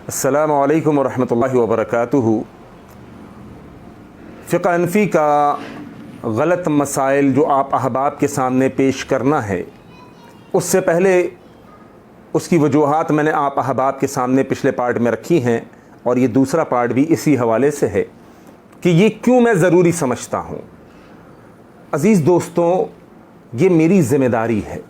अस्सलामु अलैकुम वरहमतुल्लाहि वबरकातुहू। फ़िक़्ह हनफ़ी का गलत मसाइल जो आप अहबाब के सामने पेश करना है, उससे पहले उसकी वजूहात मैंने आप अहबाब के सामने पिछले पार्ट में रखी हैं और ये दूसरा पार्ट भी इसी हवाले से है कि ये क्यों मैं ज़रूरी समझता हूँ। अज़ीज़ दोस्तों, ये मेरी ज़िम्मेदारी है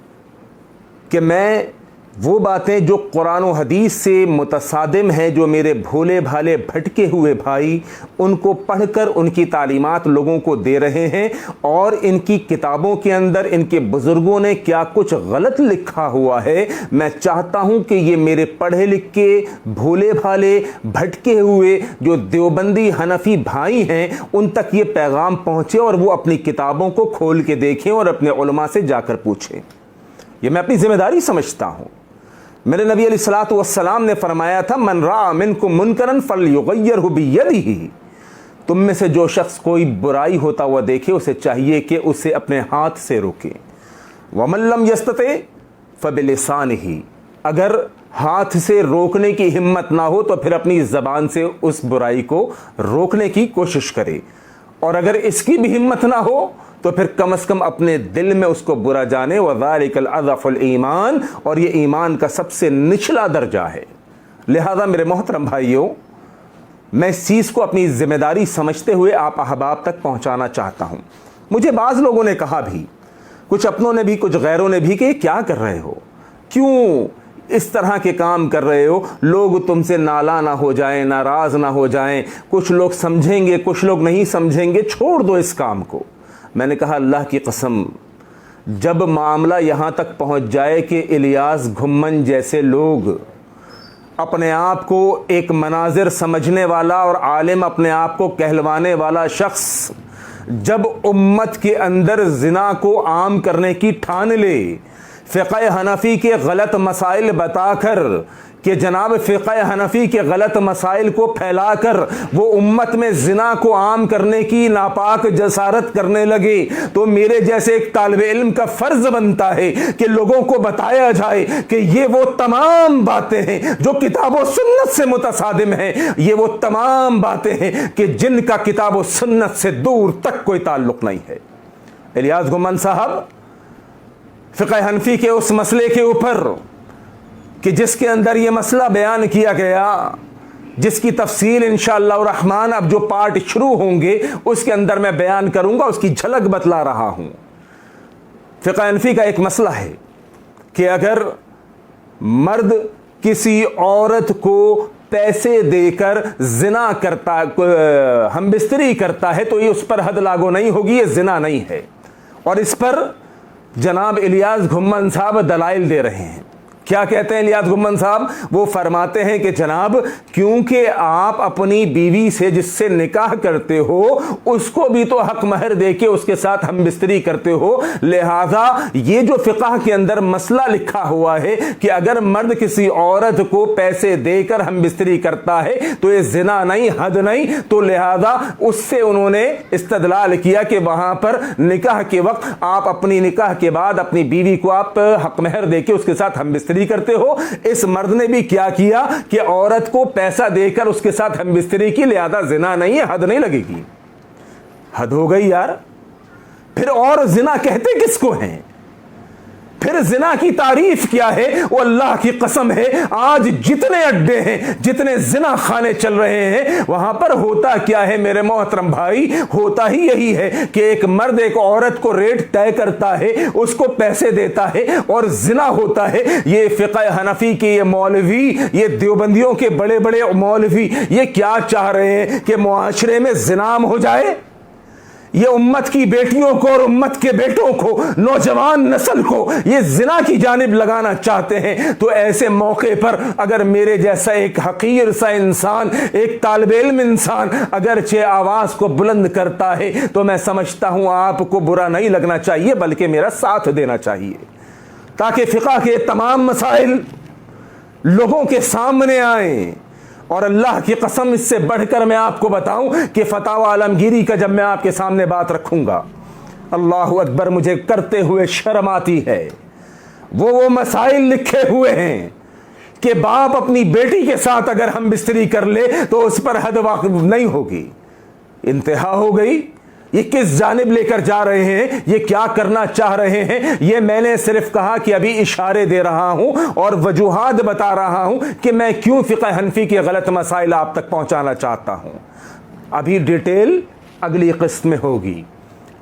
कि मैं वो बातें जो कुरान और हदीस से मुतसादिम हैं, जो मेरे भोले भाले भटके हुए भाई उनको पढ़कर उनकी तालीमात लोगों को दे रहे हैं और इनकी किताबों के अंदर इनके बुज़ुर्गों ने क्या कुछ गलत लिखा हुआ है, मैं चाहता हूँ कि ये मेरे पढ़े लिखे भोले भाले भटके हुए जो देवबंदी हनफी भाई हैं उन तक ये पैगाम पहुँचे और वो अपनी किताबों को खोल के देखें और अपने उलमा से जाकर पूछें। ये मैं अपनी ज़िम्मेदारी समझता हूँ। मेरे नबी अलैहिस्सलातु वस्सलाम ने फरमाया था, मन रा मिनकुम मुनकरन फलयुगय्यिरहु बियदिही। तुम में से जो शख्स कोई बुराई होता हुआ देखे उसे चाहिए कि उसे अपने हाथ से रोके। वमन लम यस्तते फबिलिसानिही। अगर हाथ से रोकने की हिम्मत ना हो तो फिर अपनी ज़बान से उस बुराई को रोकने की कोशिश करे, और अगर इसकी भी हिम्मत ना हो तो फिर कम से कम अपने दिल में उसको बुरा जाने। वज़ालिकल अज़फ़ुल ईमान, और ये ईमान का सबसे निचला दर्जा है। लिहाजा मेरे मोहतरम भाइयों, मैं इस चीज़ को अपनी ज़िम्मेदारी समझते हुए आप अहबाब तक पहुँचाना चाहता हूँ। मुझे बाज़ लोगों ने कहा भी, कुछ अपनों ने भी कुछ गैरों ने भी, कि क्या कर रहे हो, क्यों इस तरह के काम कर रहे हो, लोग तुमसे नाला ना हो जाएं, नाराज़ ना हो जाएं, कुछ लोग समझेंगे कुछ लोग नहीं समझेंगे, छोड़ दो इस काम को। मैंने कहा, अल्लाह की कसम, जब मामला यहाँ तक पहुँच जाए कि इलियास घुम्मन जैसे लोग, अपने आप को एक मनाजिर समझने वाला और आलिम अपने आप को कहलवाने वाला शख्स, जब उम्मत के अंदर जिना को आम करने की ठान ले, फ़िक़्ह हनफ़ी के गलत मसाइल बताकर कि जनाब फ़िक़्ह हनफ़ी के गलत मसाइल को फैलाकर वो उम्मत में ज़िना को आम करने की नापाक जसारत करने लगे, तो मेरे जैसे एक तालिबे इल्म का फ़र्ज़ बनता है कि लोगों को बताया जाए कि ये वो तमाम बातें हैं जो किताब व सुन्नत से मुतसादिम हैं, ये वो तमाम बातें हैं कि जिनका किताब व सुन्नत से दूर तक कोई ताल्लुक़ नहीं है। इलियास घुम्मन साहब फ़िक़्ह हनफ़ी के उस मसले के ऊपर कि जिसके अंदर ये मसला बयान किया गया, जिसकी तफसील इंशाअल्लाह रहमान अब जो पार्ट शुरू होंगे उसके अंदर मैं बयान करूंगा, उसकी झलक बतला रहा हूं। फ़िक़्ह हनफ़ी का एक मसला है कि अगर मर्द किसी औरत को पैसे देकर जिना करता, हमबिस्तरी करता है, तो ये उस पर हद लागू नहीं होगी, ये जिना नहीं है। और इस पर जनाब इलियास घुम्मन साहब दलाइल दे रहे हैं। क्या कहते हैं इलियास घुम्मन साहब? वो फरमाते हैं कि जनाब, क्योंकि आप अपनी बीवी से जिससे निकाह करते हो उसको भी तो हक महर देके उसके साथ हम बिस्तरी करते हो, लिहाजा ये जो फ़िक़्ह के अंदर मसला लिखा हुआ है कि अगर मर्द किसी औरत को पैसे देकर हम बिस्तरी करता है तो ये जिना नहीं, हद नहीं, तो लिहाजा उससे उन्होंने इस्तदलाल किया कि वहां पर निकाह के वक्त आप अपनी निकाह के बाद अपनी बीवी को आप हक महर देके उसके साथ हम बिस्तरी करते हो। इस मर्द ने भी क्या किया कि औरत को पैसा देकर उसके साथ हम बिस्तरी की, लिहाजा जिना नहीं है, हद नहीं लगेगी। हद हो गई यार। फिर और जिना कहते किसको हैं? फिर जिना की तारीफ क्या है? वो अल्लाह की कसम है, आज जितने अड्डे हैं, जितने जिना खाने चल रहे हैं, वहां पर होता क्या है मेरे मोहतरम भाई? होता ही यही है कि एक मर्द एक औरत को रेट तय करता है, उसको पैसे देता है और जिना होता है। ये फ़िक़्ह हनफ़ी के ये मौलवी, ये देवबंदियों के बड़े बड़े मौलवी, ये क्या चाह रहे हैं कि मुआशरे में जिनाम हो जाए? ये उम्मत की बेटियों को और उम्मत के बेटों को, नौजवान नस्ल को ये जिना की जानिब लगाना चाहते हैं। तो ऐसे मौके पर अगर मेरे जैसा एक हकीर सा इंसान, एक तालिबे इल्म इंसान अगरचे आवाज़ को बुलंद करता है तो मैं समझता हूँ आपको बुरा नहीं लगना चाहिए, बल्कि मेरा साथ देना चाहिए, ताकि फ़िक़्ह के तमाम मसाइल लोगों के सामने आए। और अल्लाह की कसम, इससे बढ़कर मैं आपको बताऊं कि फतावा आलमगीरी का जब मैं आपके सामने बात रखूंगा, अल्लाहु अकबर, मुझे करते हुए शर्म आती है। वो मसाइल लिखे हुए हैं कि बाप अपनी बेटी के साथ अगर हम बिस्तरी कर ले तो उस पर हद वाक़िफ़ नहीं होगी। इंतहा हो गई। ये किस जानिब लेकर जा रहे हैं, ये क्या करना चाह रहे हैं, ये मैंने सिर्फ कहा कि अभी इशारे दे रहा हूं और वजूहात बता रहा हूं कि मैं क्यों फ़िक़्ह हनफ़ी के गलत मसाइल आप तक पहुंचाना चाहता हूं। अभी डिटेल अगली किस्त में होगी,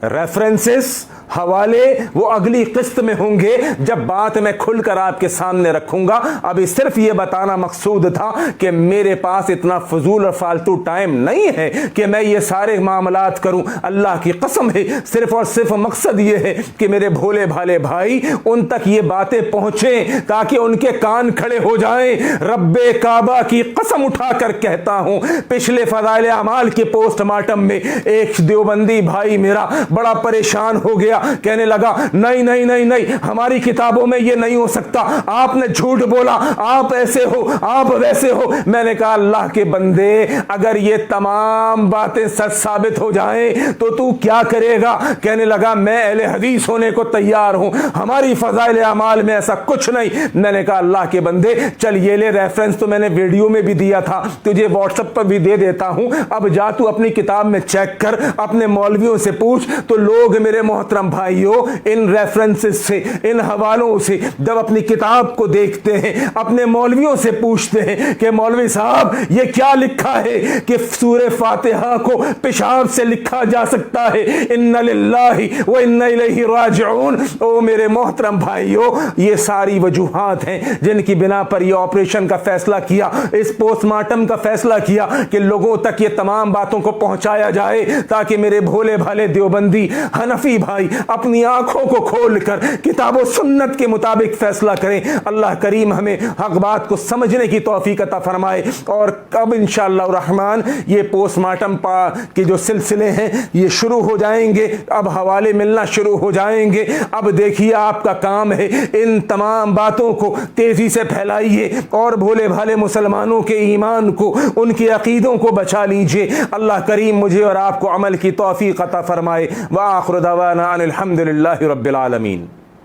रेफरेंसेस, हवाले वो अगली किस्त में होंगे जब बात मैं खुलकर आपके सामने रखूंगा। अभी सिर्फ ये बताना मकसूद था कि मेरे पास इतना फजूल और फालतू टाइम नहीं है कि मैं ये सारे मामलात करूं। अल्लाह की कसम है, सिर्फ और सिर्फ मकसद ये है कि मेरे भोले भाले भाई उन तक ये बातें पहुंचें ताकि उनके कान खड़े हो जाएं। रब्बे काबा की कसम उठाकर कहता हूं, पिछले फज़ाइल अमाल के पोस्टमार्टम में एक देवबंदी भाई मेरा बड़ा परेशान हो गया, कहने लगा नहीं नहीं नहीं नहीं, हमारी किताबों में ये नहीं हो सकता, आपने झूठ बोला, आप ऐसे हो, आप वैसे हो। मैंने कहा अल्लाह के बंदे, अगर ये तमाम बातें सच साबित हो जाएं तो तू क्या करेगा? कहने लगा मैं अहले हदीस होने को तैयार हूं, हमारी फज़ाइल अमाल में ऐसा कुछ नहीं। मैंने कहा अल्लाह के बंदे चल ये ले, रेफरेंस तो मैंने वीडियो में भी दिया था, तुझे व्हाट्सएप पर भी दे देता हूं, अब जा तू अपनी किताब में चेक कर, अपने मौलवियों से पूछ। तो लोग मेरे मोहतरम भाइयों इन रेफरेंसेस से, इन हवालों से जब अपनी किताब को देखते हैं, अपने मौलवियों से पूछते हैं कि मौलवी साहब ये क्या लिखा है कि सूरह फातिहा को पेशाब से लिखा जा सकता है, इन्ना लिल्लाहि व इन्ना इलैहि राजिऊन। ओ मेरे मोहतरम भाइयों, ये सारी वजूहात हैं जिनकी बिना पर यह ऑपरेशन का फैसला किया, इस पोस्टमार्टम का फैसला किया कि लोगों तक ये तमाम बातों को पहुंचाया जाए ताकि मेरे भोले भाले देवबंदी हनफी भाई अपनी आंखों को खोलकर किताब सुन्नत के मुताबिक फैसला करें। अल्लाह करीम हमें हक बात को समझने की तौफीक अता फरमाए। और कब इंशाअल्लाह रहमान ये पोस्टमार्टम के जो सिलसिले हैं ये शुरू हो जाएंगे, अब हवाले मिलना शुरू हो जाएंगे। अब देखिए आपका काम है, इन तमाम बातों को तेजी से फैलाइए और भोले भाले मुसलमानों के ईमान को, उनके अकीदों को बचा लीजिए। अल्लाह करीम मुझे और आपको अमल की तौफीक अता फरमाए। व आखिर दवाना अनिल हम्दुलिल्लाहि रब्बिल आलमीन।